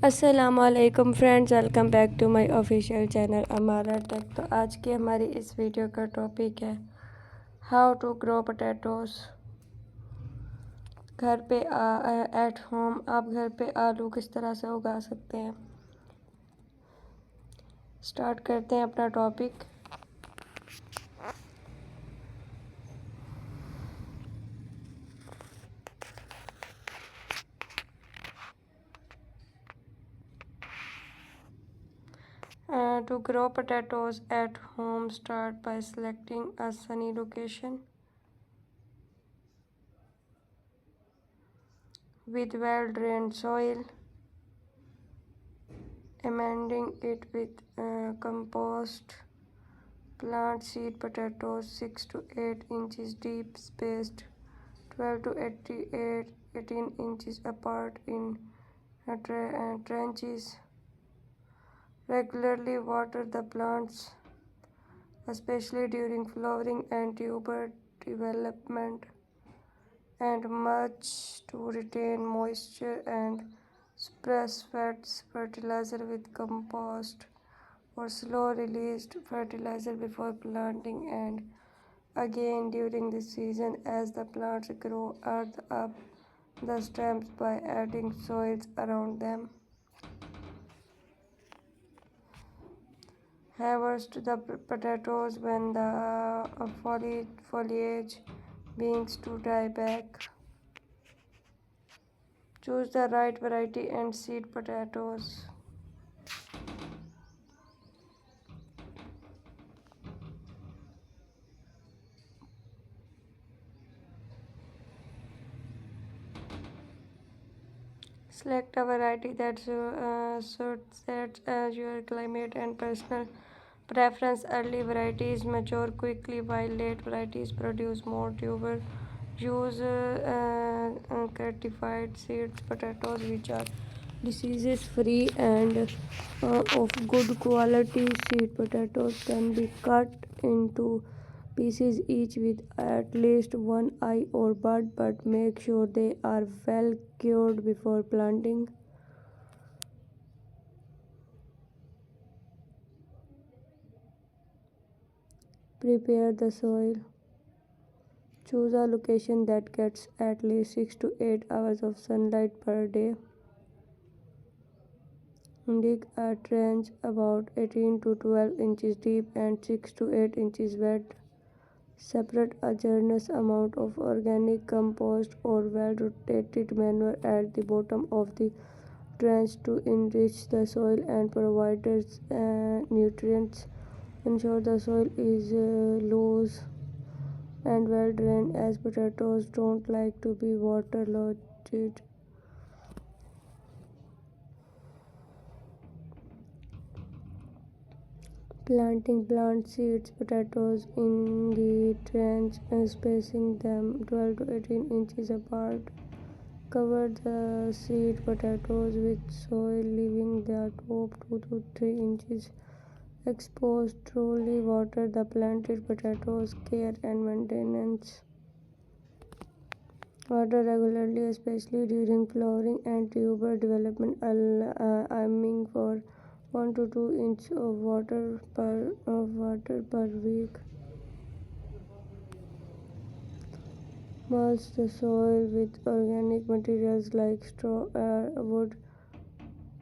अस्सलामुअलैकुम friends, welcome back to my official channel Amara Tech. तो आज की हमारी इस वीडियो का टॉपिक है हाउ टू ग्रो पोटैटोज़। घर पे एट होम आप घर पे आलू किस तरह से उगा सकते हैं। स्टार्ट करते हैं अपना topic. To grow potatoes at home, start by selecting a sunny location with well-drained soil, amending it with compost. Plant seed potatoes 6 to 8 inches deep, spaced 12 to 18 inches apart in trenches. Regularly water the plants, especially during flowering and tuber development, and mulch to retain moisture, and spread fertilizer with compost or slow released fertilizer before planting, and again during the season as the plants grow. Earth up the stems by adding soils around them. Harvest the potatoes when the foliage begins to die back. Choose the right variety and seed potatoes. Select a variety that suits your climate and personal preference. Early varieties mature quickly while late varieties produce more tuber. Use certified seeds potatoes which are diseases free and of good quality. Seed potatoes can be cut into pieces each with at least one eye or bud, but make sure they are well cured before planting. Prepare the soil. Choose a location that gets at least 6 to 8 hours of sunlight per day. Dig a trench about 18 to 12 inches deep and 6 to 8 inches wide. Separate a generous amount of organic compost or well-rotated manure at the bottom of the trench to enrich the soil and provide nutrients. Ensure the soil is loose and well drained, as potatoes don't like to be waterlogged. Planting plant seeds potatoes in the trench and spacing them 12 to 18 inches apart. Cover the seed potatoes with soil, leaving the top 2 to 3 inches exposed. Truly water the planted potatoes. Care and maintenance. Water regularly, especially during flowering and tuber development, aiming for 1 to 2 inches of water per week. Mulch the soil with organic materials like straw or wood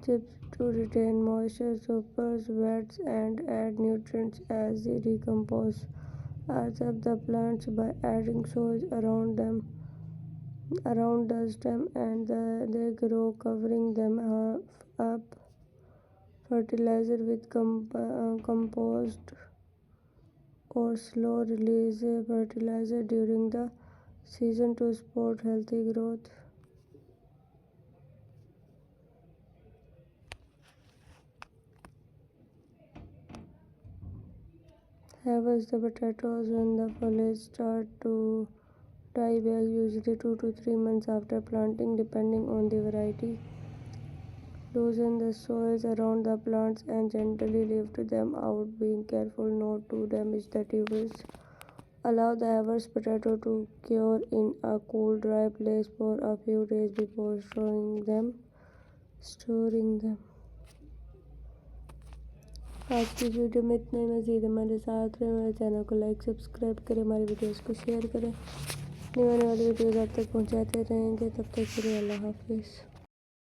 chips to retain moisture. Supers wets and add nutrients as they decompose. Earth up the plants by adding soil around the stem, and they grow, covering them up. Fertilizer with compost or slow release fertilizer during the season to support healthy growth. Harvest the potatoes when the foliage start to die back, usually 2 to 3 months after planting, depending on the variety. Loosen the soils around the plants and gently lift them out, being careful not to damage the tubers. Allow the harvest potato to cure in a cool, dry place for a few days before storing them. Storing them. आज की इस video में इतना ही। मज़ीद हमारे साथ रहें, हमारे चैनल को लाइक सब्सक्राइब करें, हमारी वीडियोस को शेयर करें। न्यू आने वाली वीडियोस आप तक पहुंचाते रहेंगे। तब तक के लिए अल्लाह हाफिज़।